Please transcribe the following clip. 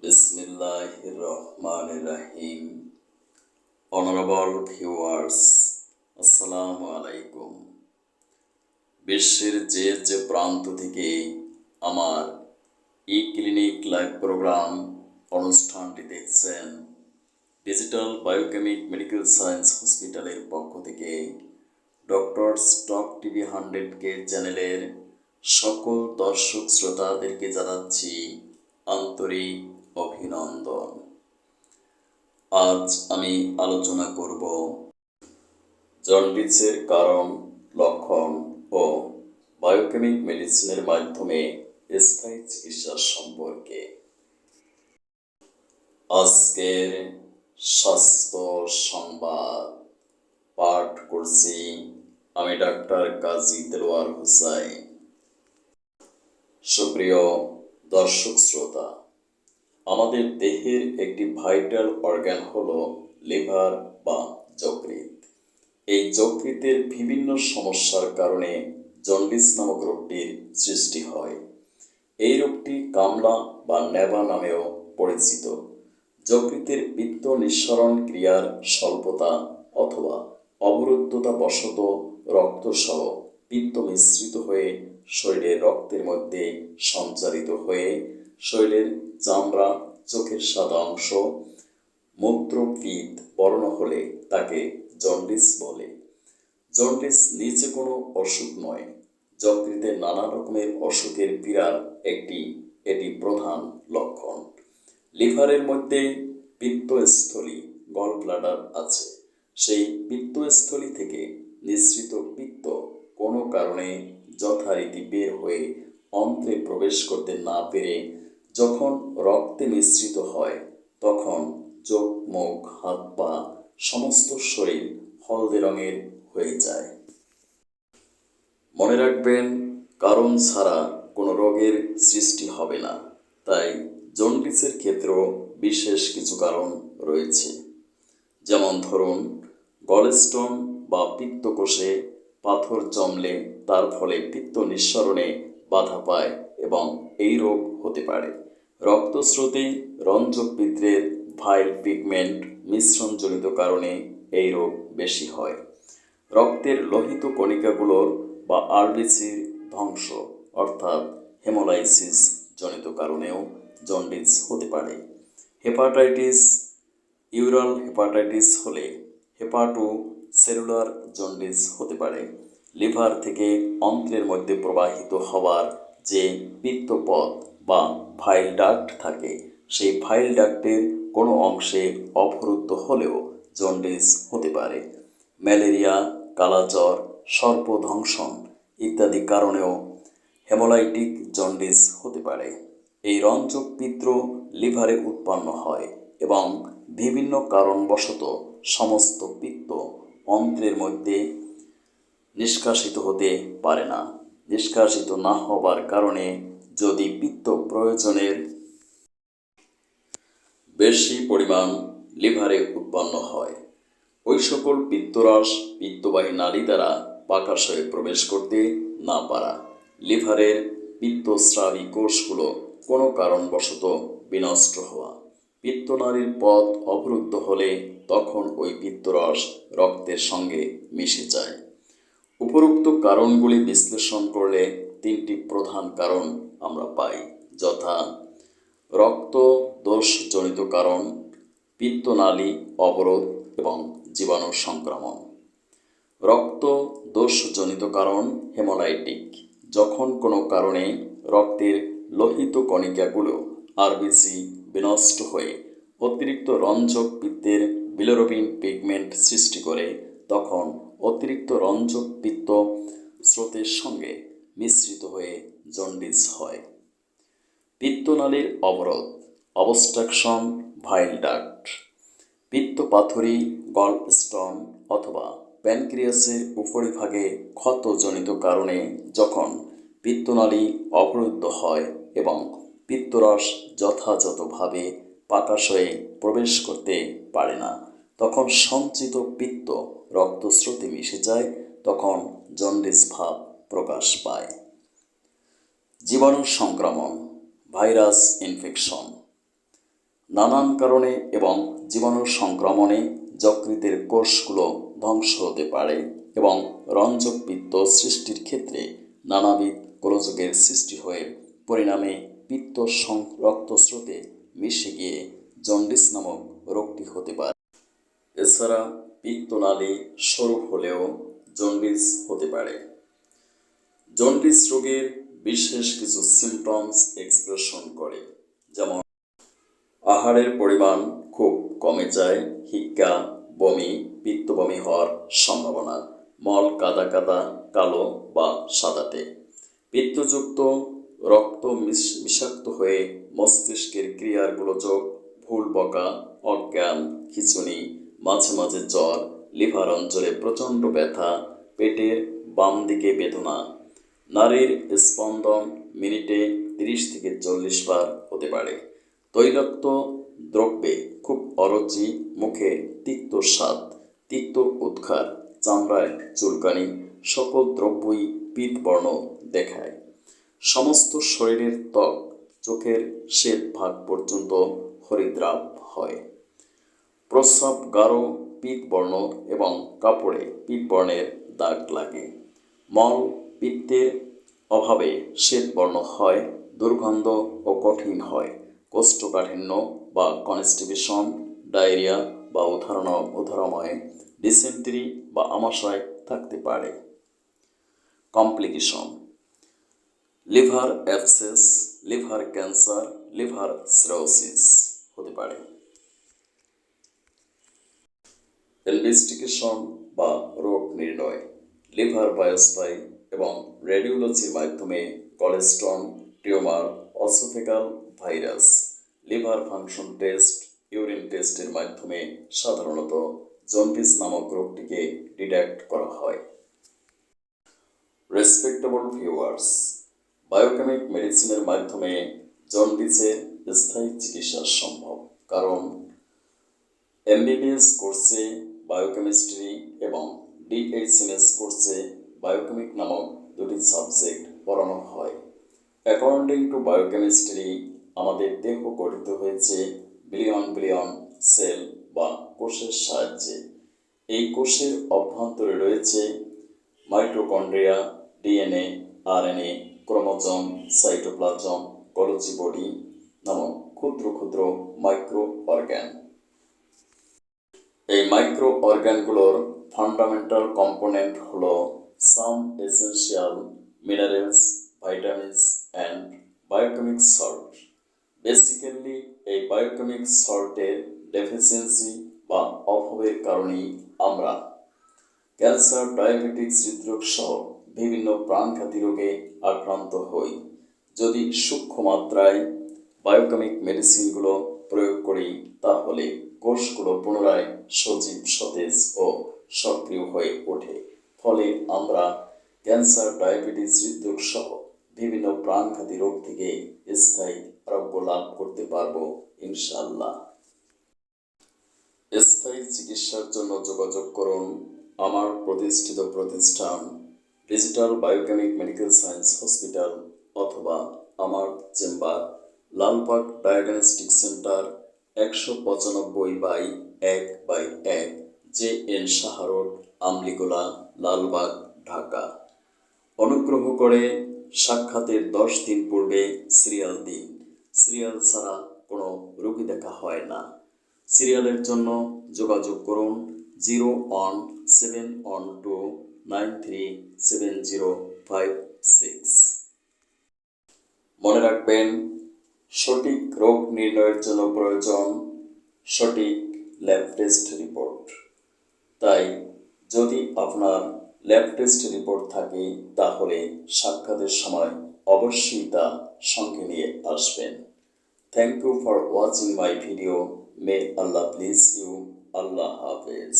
বিসমিল্লাহির রহমানির রহিম। Honourable viewers, আসসালামু আলাইকুম। বিশ্বের যে যে প্রান্ত থেকে আমার ই ক্লিনিক লাইভ প্রোগ্রাম অনুষ্ঠানটি দেখছেন, ডিজিটাল বায়োকেমিক মেডিকেল সায়েন্স হসপিটালের পক্ষ থেকে ডক্টরস টক টিভি 100K চ্যানেলের সকল দর্শক শ্রোতাদেরকে জানাচ্ছি আন্তরিক অভিনন্দন। আজ আমি আলোচনা করব জন্ডিসের কারণ, লক্ষণ ও বায়োকেমিক মেডিসিনের মাধ্যমে স্থায়ী চিকিৎসা সম্পর্কে। আজকের স্বাস্থ্য সংবাদ পাঠ করছি আমি ডাক্তার কাজী দেলোয়ার হোসাইন। সুপ্রিয় দর্শক শ্রোতা, আমাদের দেহের একটি ভাইটাল অর্গান হলো লিভার বা যকৃৎ। এই যকৃতের বিভিন্ন সমস্যার কারণে জন্ডিস নামক রোগটির সৃষ্টি হয়। এই রোগটি কামলা বা নেবা নামেও পরিচিত। যকৃতের পিত্ত নিঃসরণ ক্রিয়ার স্বল্পতা অথবা অবরুদ্ধতা বশত রক্তসহ পিত্ত মিশ্রিত হয়ে শরীরের রক্তের মধ্যে সঞ্চারিত হয়ে শরীরের চামড়া, চোখের সাদা অংশ, মূত্রপিত্ত বর্ণ হলে তাকে জন্ডিস বলে। জন্ডিস নিচে কোনো অসুখ নয়, যকৃতের নানা রকমের অসুখের পীড়ার এটি প্রধান লক্ষণ। লিভারের মধ্যে পিত্তস্থলী গল ব্লাডার আছে। সেই পিত্তস্থলী থেকে নিঃসৃত পিত্ত কোনো কারণে যথারীতি বের হয়ে অন্ত্রে প্রবেশ করতে না পেরে যখন রক্তে মিশ্রিত হয় তখন চোখ, মুখ, হাত পা সমস্ত শরীর হলদে রঙের হয়ে যায়। মনে রাখবেন, কারণ ছাড়া কোনো রোগের সৃষ্টি হবে না। তাই জন্ডিসের ক্ষেত্রেও বিশেষ কিছু কারণ রয়েছে। যেমন ধরুন, গলস্টোন বা পিত্তকোষে পাথর জমলে তার ফলে পিত্ত নিঃসরণে বাধা পায় এবং এই রোগ হতে পারে। রক্তস্রোতে রঞ্জকপিত্তের ভাইল পিগমেন্ট মিশ্রণজনিত কারণে এই রোগ বেশি হয়। রক্তের লোহিত কণিকাগুলোর বা আরবিসির ধ্বংস অর্থাৎ হেমোলাইসিস জনিত কারণেও জন্ডিস হতে পারে। হেপাটাইটিস, ইউরাল হেপাটাইটিস হলে হেপাটো সেলুলার জন্ডিস হতে পারে। লিভার থেকে অন্ত্রের মধ্যে প্রবাহিত হওয়ার যে পিত্তপথ বা ভাইল ডাক্ট থাকে, সেই ভাইল ডাক্টের কোনো অংশে অবরুদ্ধ হলেও জন্ডিস হতে পারে। ম্যালেরিয়া, কালাজ্বর, সর্পদংশন ইত্যাদি কারণেও হেমোলাইটিক জন্ডিস হতে পারে। এই রঞ্জক পিত্ত লিভারে উৎপন্ন হয় এবং বিভিন্ন কারণবশত সমস্ত পিত্ত অন্ত্রের মধ্যে নিষ্কাশিত হতে পারে না। নিষ্কাশিত না হবার কারণে যদি পিত্ত প্রয়োজনের বেশি পরিমাণ লিভারে উৎপন্ন হয়, ওই সকল পিত্তরস পিত্তবাহী নালী দ্বারা পাকাশয়ে প্রবেশ করতে না পারা, লিভারের পিত্তস্রাবী কোষগুলো কোনো কারণবশত বিনষ্ট হওয়া, পিত্তনালীর পথ অবরুদ্ধ হলে তখন ওই পিত্তরস রক্তের সঙ্গে মিশে যায়। উপরোক্ত কারণগুলি বিশ্লেষণ করলে তিনটি প্রধান কারণ আমরা পাই, যথা রক্ত দোষজনিত কারণ, পিত্তনালী অবরোধ এবং জীবাণু সংক্রমণ। রক্ত দোষজনিত কারণ হেমোলাইটিক, যখন কোনো কারণে রক্তের লোহিত কণিকাগুলো আরবিসি বিনষ্ট হয়ে অতিরিক্ত রঞ্জক পিত্তের বিলিরুবিন পিগমেন্ট সৃষ্টি করে, তখন অতিরিক্ত রঞ্জক পিত্ত স্রোতের সঙ্গে মিশ্রিত হয়ে জন্ডিস হয়। পিত্তনালীর অবরোধ অবস্ট্রাকশন ভাইল ডাক্ট, পিত্তপাথরি, গল স্টোন অথবা প্যানক্রিয়াসের উপরিভাগে ক্ষতজনিত কারণে যখন পিত্তনালী অবরুদ্ধ হয় এবং পিত্তরস যথাযথভাবে পাকাশয়ে প্রবেশ করতে পারে না, তখন সঞ্চিত পিত্ত রক্তস্রোতে মিশে যায়, তখন জন্ডিস ভাব প্রকাশ পায়। জীবাণু সংক্রমণ ভাইরাস ইনফেকশন, নানান কারণে এবং জীবাণু সংক্রমণে যকৃতের কোষগুলো ধ্বংস হতে পারে এবং রঞ্জক পিত্ত সৃষ্টির ক্ষেত্রে নানাবিধ গোলযোগের সৃষ্টি হয়ে পরিণামে পিত্ত রক্তস্রোতে মিশে গিয়ে জন্ডিস নামক রোগটি হতে পারে। এছাড়া পিত্তনালী সরু হলেও জন্ডিস হতে পারে। জন্ডিস রোগের বিশেষ কিছু সিমটমস এক্সপ্রেশন করে, যেমন আহারের পরিমাণ খুব কমে যায়, হিক্কা, বমি, পিত্তবমি হওয়ার সম্ভাবনা, মল কাদা কাদা, কালো বা সাদাটে, পিত্তযুক্ত রক্ত বিষাক্ত হয়ে মস্তিষ্কের ক্রিয়ার গোলযোগ, ভুল বকা, অজ্ঞান, খিঁচুনি, মাঝে মাঝে জ্বর, লিভার অঞ্চলে প্রচণ্ড ব্যথা, পেটের বাম দিকে বেদনা, নারীর স্পন্দন মিনিটে 30 থেকে 40 বার হতে পারে, তৈলাক্ত দ্রব্যে খুব অরুচি, মুখে তিক্ত স্বাদ, তিক্ত উদ্গার, চামড়ায় চুলকানি, সকল দ্রব্যই পিতবর্ণ দেখায়, সমস্ত শরীরের ত্বক চোখের শ্বেত ভাগ পর্যন্ত হরিদ্রাব হয়, প্রস্রাব গাঢ় পিতবর্ণ এবং কাপড়ে পিতবর্ণের দাগ লাগে, মল পিত্তের অভাবে শ্বেতবর্ণ হয়, দুর্গন্ধ ও কঠিন হয়, কোষ্ঠকাঠিন্য বা কনস্টিপেশন, ডায়রিয়া বা উদারময়, ডিসেন্ট্রি বা আমাশয় থাকতে পারে। Complication: liver abscess, liver cancer, liver cirrhosis হতে পারে। ইনভেস্টিগেশন বা রোগ নির্ণয়: লিভার বায়োপসি এবং রেডিওলজির মাধ্যমে gallstone, tumour, oesophageal virus, liver function test, urine টেস্টের মাধ্যমে সাধারণত জন্ডিস নামক রোগটিকে ডিটেক্ট করা হয়। রেসপেক্টেবল ভিউয়ার্স, বায়োকেমিক মেডিসিনের মাধ্যমে জন্ডিসের স্থায়ী চিকিৎসা সম্ভব, কারণ এমবিবিএস কোর্সে বায়োকেমিস্ট্রি এবং ডিএইচএমএস কোর্সে বায়োকেমিক নামক দুটি সাবজেক্ট পড়ানো হয়। অ্যাকর্ডিং টু বায়োকেমিস্ট্রি, আমাদের দেহ গঠিত হয়েছে বিলিয়ন বিলিয়ন সেল বা কোষের সাহায্যে। এই কোষের অভ্যন্তরে রয়েছে mitochondria, DNA, RNA, chromosome, cytoplasm, Golgi body নামক ক্ষুদ্র ক্ষুদ্র মাইক্রো অর্গান। এই মাইক্রো অর্গানগুলোর ফান্ডামেন্টাল কম্পোনেন্ট হলো some essential minerals, vitamins and biochemic salt. Basically এই বায়োকেমিক সল্টের ডেফিসিয়েন্সি বা অভাবের কারণেই আমরা ক্যান্সার, ডায়াবেটিস, হৃদরোগ সহ বিভিন্ন প্রাণঘাতী রোগে আক্রান্ত হই। যদি সূক্ষ্ম মাত্রায় বায়োকেমিক মেডিসিনগুলো প্রয়োগ করি, তাহলে কোষগুলো পুনরায় সজীব, সতেজ ও সক্রিয় হয়ে ওঠে। ফলে আমরা ক্যান্সার, ডায়াবেটিস, হৃদরোগ সহ বিভিন্ন প্রাণঘাতী রোগ থেকে স্থায়ী আরোগ্য লাভ করতে পারবো ইনশাআল্লাহ। স্থায়ী চিকিৎসার জন্য যোগাযোগ করুন আমার প্রতিষ্ঠিত প্রতিষ্ঠান digital biochemic medical science hospital অথবা আমার chamber Lalbagh diagnostic centre, 195/1/1 JN Shah road, Amligola, Lalbagh, Dhaka. অনুগ্রহ করে সাক্ষাতের 10 দিন পূর্বে সিরিয়াল দিন। সিরিয়াল ছাড়া কোনো রোগী দেখা হয় না। সিরিয়ালের জন্য যোগাযোগ করুন 01712937056। মনে রাখবেন, সঠিক রোগ নির্ণয়ের জন্য প্রয়োজন সঠিক ল্যাব টেস্ট রিপোর্ট। তাই যদি আপনার ল্যাব টেস্ট রিপোর্ট থাকে, তাহলে সাক্ষাতের সময় অবশ্যই তা সঙ্গে নিয়ে আসবেন। Thank you for watching my video. May Allah bless you. আল্লাহ হাফেজ।